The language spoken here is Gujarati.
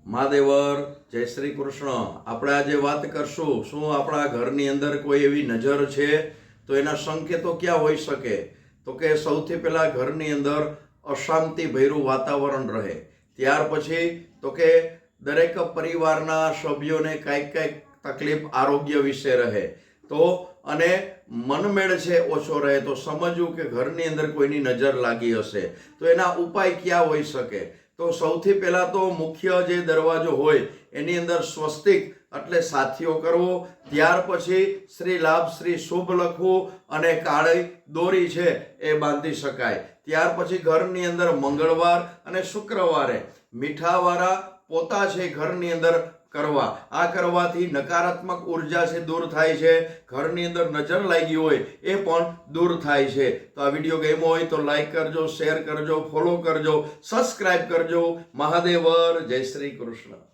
મહાદેવર જય શ્રી કૃષ્ણ। આપણે આજે વાત કરશું શું આપણા ઘરની અંદર કોઈ એવી નજર છે તો એના સંકેતો ક્યાં હોઈ શકે? તો કે સૌથી પહેલા ઘરની અંદર અશાંતિ ભર્યું વાતાવરણ રહે, ત્યાર પછી તો કે દરેક પરિવારના સભ્યોને કંઈક તકલીફ આરોગ્ય વિશે રહે તો અને મનમેળ છે ઓછો રહે તો સમજવું કે ઘરની અંદર કોઈની નજર લાગી હશે। તો એના ઉપાય ક્યાં હોઈ શકે? તો સૌથી પહેલા તો મુખ્ય જે દરવાજો હોય એની અંદર સ્વસ્તિક એટલે સાથીઓ કરવો, ત્યાર પછી શ્રી લાભ શ્રી શુભ લખવું અને કાળી દોરી છે એ બાંધી શકાય। ત્યાર પછી ઘરની અંદર મંગળવાર અને શુક્રવારે મીઠાવાળા પોતા છે ઘરની અંદર કરવા, આ કરવાથી નકારાત્મક ઉર્જા છે દૂર થાય છે, ઘરની અંદર નજર લાગી હોય એ પણ દૂર થાય છે। તો આ વિડીયો ગમ્યો હોય તો લાઈક કરજો, શેર કરજો, ફોલો કરજો, સબસ્ક્રાઇબ કરજો। મહાદેવર જય શ્રી કૃષ્ણ।